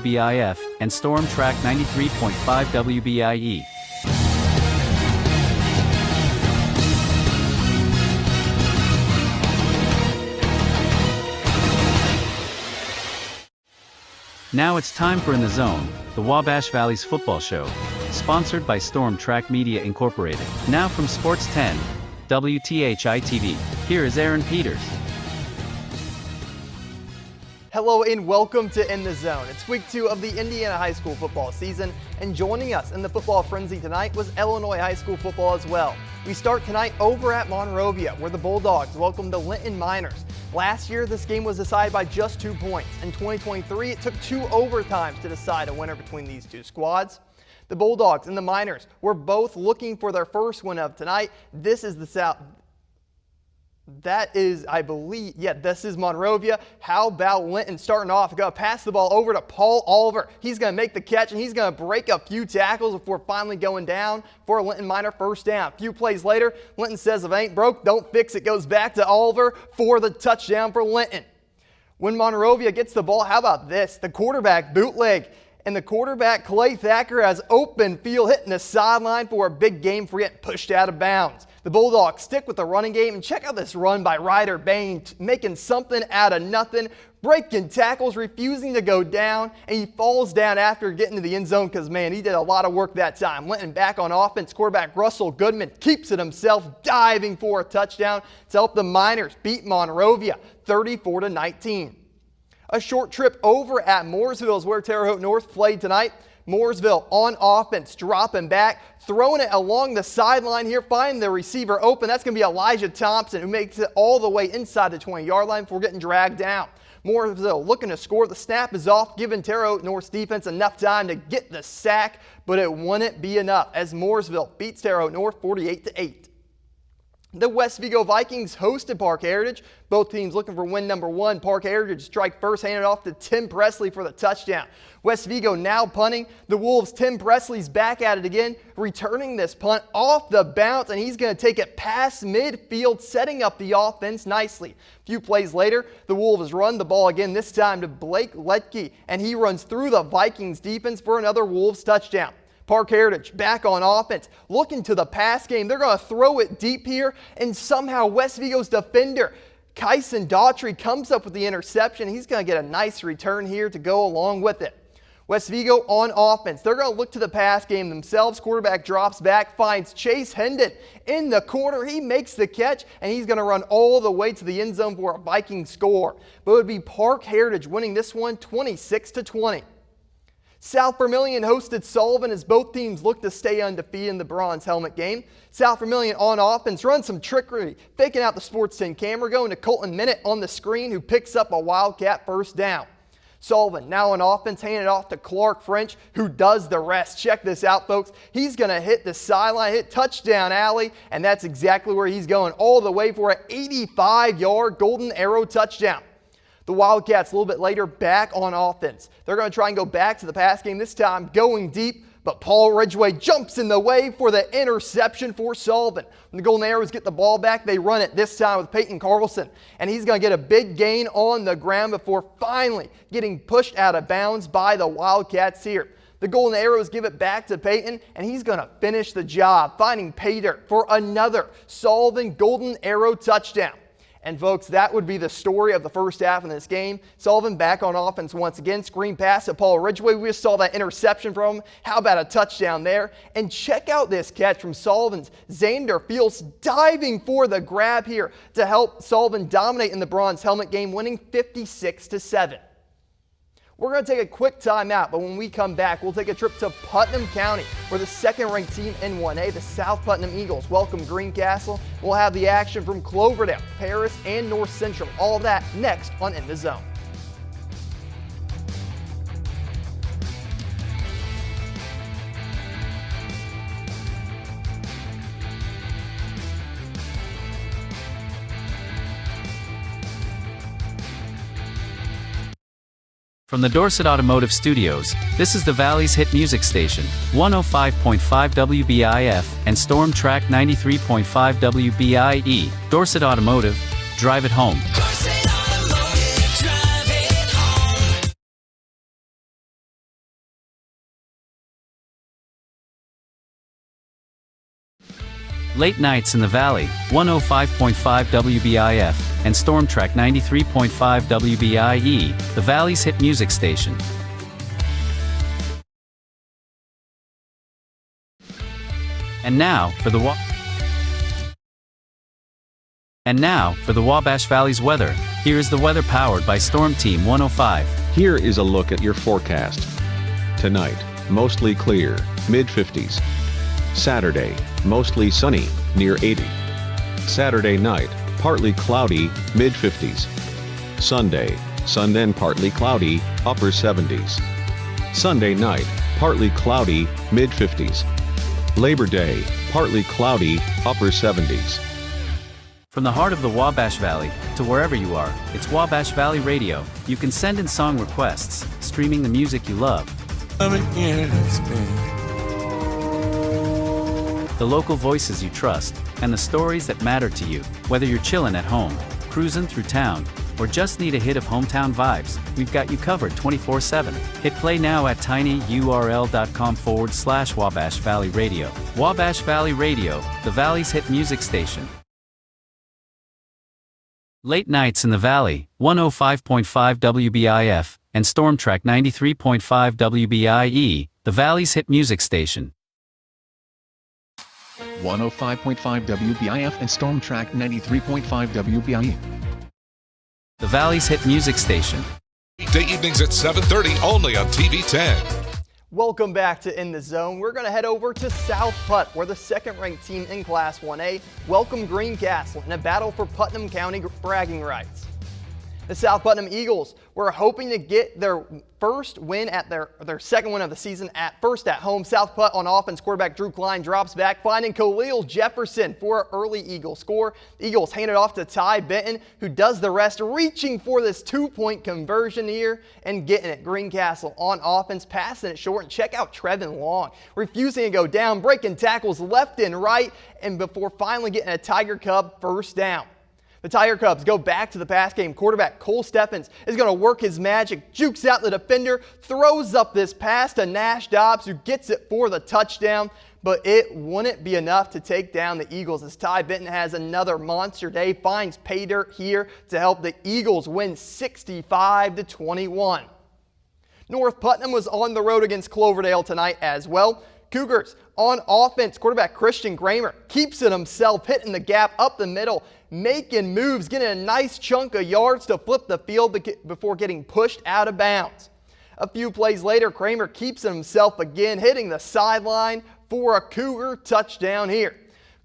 WBIF and Storm Track 93.5 WBIE. Now it's time for In the Zone, the Wabash Valley's football show, sponsored by Storm Track Media Incorporated. Now from Sports 10, WTHI-TV, here is Aaron Peters. Hello and welcome to In the Zone. It's week 2 of the Indiana high school football season, and joining us in the football frenzy tonight was Illinois high school football as well. We start tonight over at Monrovia, where the Bulldogs welcome the Linton Miners. Last year, this game was decided by just 2 points. In 2023, it took 2 overtimes to decide a winner between these two squads. The Bulldogs and the Miners were both looking for their first win of tonight. This is the South. That is, I believe, this is Monrovia. How about Linton starting off? Going to pass the ball over to Paul Oliver. He's going to make the catch, and he's going to break a few tackles before finally going down for a Linton Miner first down. A few plays later, Linton says, if it ain't broke, don't fix it. Goes back to Oliver for the touchdown for Linton. When Monrovia gets the ball, how about this? The quarterback bootleg. And the quarterback, Clay Thacker, has open field hitting the sideline for a big game for getting pushed out of bounds. The Bulldogs stick with the running game, and check out this run by Ryder Bain, making something out of nothing, breaking tackles, refusing to go down, and he falls down after getting to the end zone because, man, he did a lot of work that time. Linton back on offense. Quarterback Russell Goodman keeps it himself, diving for a touchdown to help the Miners beat Monrovia 34-19. A short trip over at Mooresville is where Terre Haute North played tonight. Mooresville on offense, dropping back, throwing it along the sideline here, finding the receiver open. That's going to be Elijah Thompson, who makes it all the way inside the 20-yard line before getting dragged down. Mooresville looking to score. The snap is off, giving Terre Haute North's defense enough time to get the sack, but it wouldn't be enough as Mooresville beats Terre Haute North 48-8. The West Vigo Vikings hosted Park Heritage. Both teams looking for win number 1. Park Heritage strike first, handed off to Tim Presley for the touchdown. West Vigo now punting. The Wolves' Tim Presley's back at it again, returning this punt off the bounce, and he's going to take it past midfield, setting up the offense nicely. A few plays later, the Wolves run the ball again, this time to Blake Letke, and he runs through the Vikings defense for another Wolves touchdown. Park Heritage back on offense, looking to the pass game. They're going to throw it deep here, and somehow West Vigo's defender, Kyson Daughtry, comes up with the interception. He's going to get a nice return here to go along with it. West Vigo on offense. They're going to look to the pass game themselves. Quarterback drops back, finds Chase Hendon in the corner. He makes the catch, and he's going to run all the way to the end zone for a Viking score. But it would be Park Heritage winning this one 26-20. South Vermilion hosted Sullivan as both teams look to stay undefeated in the bronze helmet game. South Vermilion on offense runs some trickery, faking out the Sports 10 camera, going to Colton Minute on the screen, who picks up a Wildcat first down. Sullivan now on offense, handed off to Clark French, who does the rest. Check this out, folks. He's going to hit the sideline, hit touchdown alley, and that's exactly where he's going, all the way for an 85-yard Golden Arrow touchdown. The Wildcats a little bit later back on offense. They're going to try and go back to the pass game, this time going deep, but Paul Ridgway jumps in the way for the interception for Sullivan. When the Golden Arrows get the ball back, they run it, this time with Peyton Carlson, and he's going to get a big gain on the ground before finally getting pushed out of bounds by the Wildcats here. The Golden Arrows give it back to Peyton, and he's going to finish the job, finding pay dirt for another Sullivan Golden Arrow touchdown. And folks, that would be the story of the first half in this game. Sullivan back on offense once again. Screen pass to Paul Ridgway. We just saw that interception from him. How about a touchdown there? And check out this catch from Sullivan's Xander Fields, diving for the grab here to help Sullivan dominate in the bronze helmet game, winning 56-7. We're going to take a quick timeout, but when we come back, we'll take a trip to Putnam County, where the second-ranked team in 1A, the South Putnam Eagles, welcome Greencastle. We'll have the action from Cloverdale, Paris, and North Central. All of that next on In the Zone. From the Dorset Automotive Studios, this is the Valley's hit music station, 105.5 WBIF and Storm Track 93.5 WBIE. Dorset Automotive, drive it home. Late nights in the Valley, 105.5 WBIF, and Storm Track 93.5 WBIE, the Valley's hit music station. And now for the Wabash Valley's weather. Here is the weather powered by Storm Team 105. Here is a look at your forecast. Tonight, mostly clear, mid-50s. Saturday, mostly sunny, near 80. Saturday night, partly cloudy, mid-50s. Sunday, sun then partly cloudy, upper 70s. Sunday night, partly cloudy, mid-50s. Labor Day, partly cloudy, upper 70s. From the heart of the Wabash Valley to wherever you are, it's Wabash Valley Radio. You can send in song requests, streaming the music you love. The local voices you trust, and the stories that matter to you. Whether you're chilling at home, cruising through town, or just need a hit of hometown vibes, we've got you covered 24/7. Hit play now at tinyurl.com/Wabash Valley Radio. Wabash Valley Radio, the Valley's hit music station. Late nights in the Valley, 105.5 WBIF, and Storm Track 93.5 WBIE, the Valley's hit music station. 105.5 WBIF and Storm Track 93.5 WBIE. The Valley's hit music station. Weekday evenings at 7:30 only on TV 10. Welcome back to In the Zone. We're going to head over to South Putt, where the second-ranked team in Class 1A welcomed Greencastle in a battle for Putnam County bragging rights. The South Putnam Eagles were hoping to get their first win at their second win of the season at home. South Putt on offense, quarterback Drew Klein drops back, finding Khalil Jefferson for an early Eagle score. The Eagles hand it off to Ty Benton, who does the rest, reaching for this two-point conversion here and getting it. Greencastle on offense, passing it short, and check out Trevin Long, refusing to go down, breaking tackles left and right, and before finally getting a Tiger Cub first down. The Tiger Cubs go back to the pass game. Quarterback Cole Steffens is going to work his magic, jukes out the defender, throws up this pass to Nash Dobbs, who gets it for the touchdown, but it wouldn't be enough to take down the Eagles as Ty Benton has another monster day, finds pay dirt here to help the Eagles win 65-21. North Putnam was on the road against Cloverdale tonight as well. Cougars on offense, quarterback Christian Kramer keeps it himself, hitting the gap up the middle, making moves, getting a nice chunk of yards to flip the field before getting pushed out of bounds. A few plays later, Kramer keeps it himself again, hitting the sideline for a Cougar touchdown here.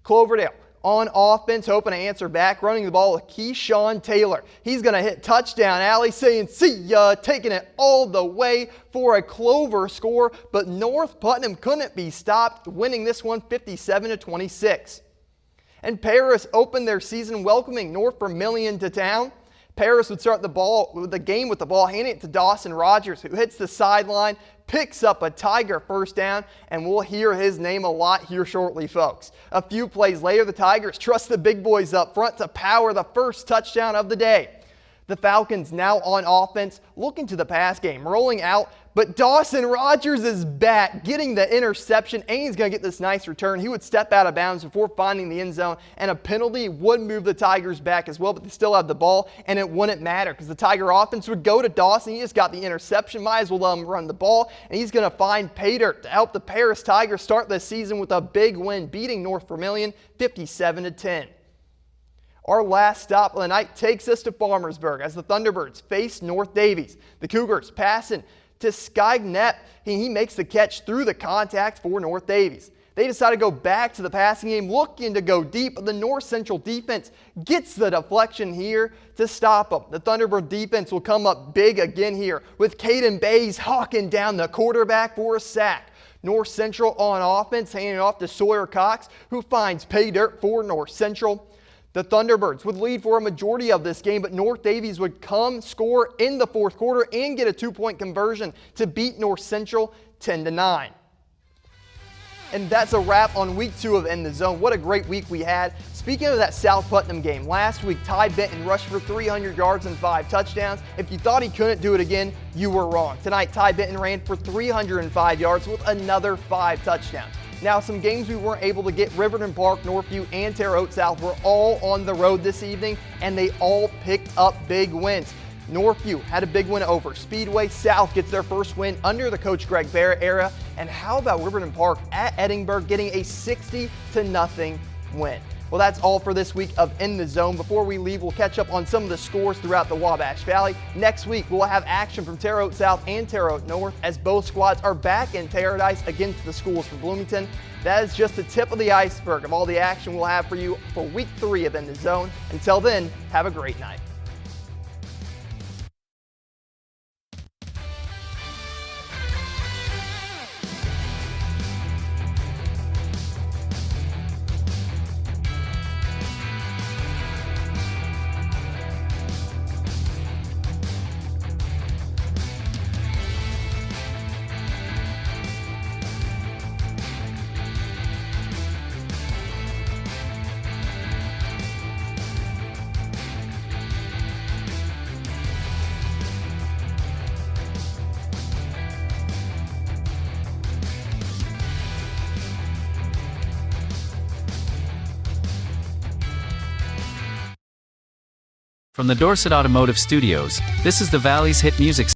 Cloverdale on offense, hoping to answer back, running the ball with Keyshawn Taylor. He's going to hit touchdown alley, saying, "See ya," taking it all the way for a Clover score, but North Putnam couldn't be stopped, winning this one 57-26. And Paris opened their season welcoming North Vermilion to town. Paris would start the game with the ball, handing it to Dawson Rogers, who hits the sideline, picks up a Tiger first down, and we'll hear his name a lot here shortly, folks. A few plays later, the Tigers trust the big boys up front to power the first touchdown of the day. The Falcons now on offense, looking to the pass game, rolling out, but Dawson Rogers is back, getting the interception, and he's going to get this nice return. He would step out of bounds before finding the end zone, and a penalty would move the Tigers back as well, but they still have the ball, and it wouldn't matter because the Tiger offense would go to Dawson. He just got the interception, might as well let him run the ball, and he's going to find pay dirt to help the Paris Tigers start the season with a big win, beating North Vermilion 57-10. Our last stop of the night takes us to Farmersburg as the Thunderbirds face North Davies. The Cougars passing to Sky Knepp. He makes the catch through the contact for North Davies. They decide to go back to the passing game, looking to go deep, but the North Central defense gets the deflection here to stop them. The Thunderbird defense will come up big again here with Caden Bays hawking down the quarterback for a sack. North Central on offense, handing it off to Sawyer Cox, who finds pay dirt for North Central. The Thunderbirds would lead for a majority of this game, but North Davies would come score in the fourth quarter and get a two-point conversion to beat North Central 10-9. And that's a wrap on week 2 of In the Zone. What a great week we had. Speaking of that South Putnam game, last week Ty Benton rushed for 300 yards and 5 touchdowns. If you thought he couldn't do it again, you were wrong. Tonight, Ty Benton ran for 305 yards with another 5 touchdowns. Now, some games we weren't able to get, Riverton Park, Northview, and Terre Haute South were all on the road this evening, and they all picked up big wins. Northview had a big win over Speedway. South gets their first win under the Coach Greg Barrett era. And how about Riverton Park at Edinburgh getting a 60-0 win? Well, that's all for this week of In the Zone. Before we leave, we'll catch up on some of the scores throughout the Wabash Valley. Next week, we'll have action from Terre Haute South and Terre Haute North as both squads are back in Paradise against the schools from Bloomington. That is just the tip of the iceberg of all the action we'll have for you for week 3 of In the Zone. Until then, have a great night. From the Dorset Automotive Studios, this is the Valley's hit music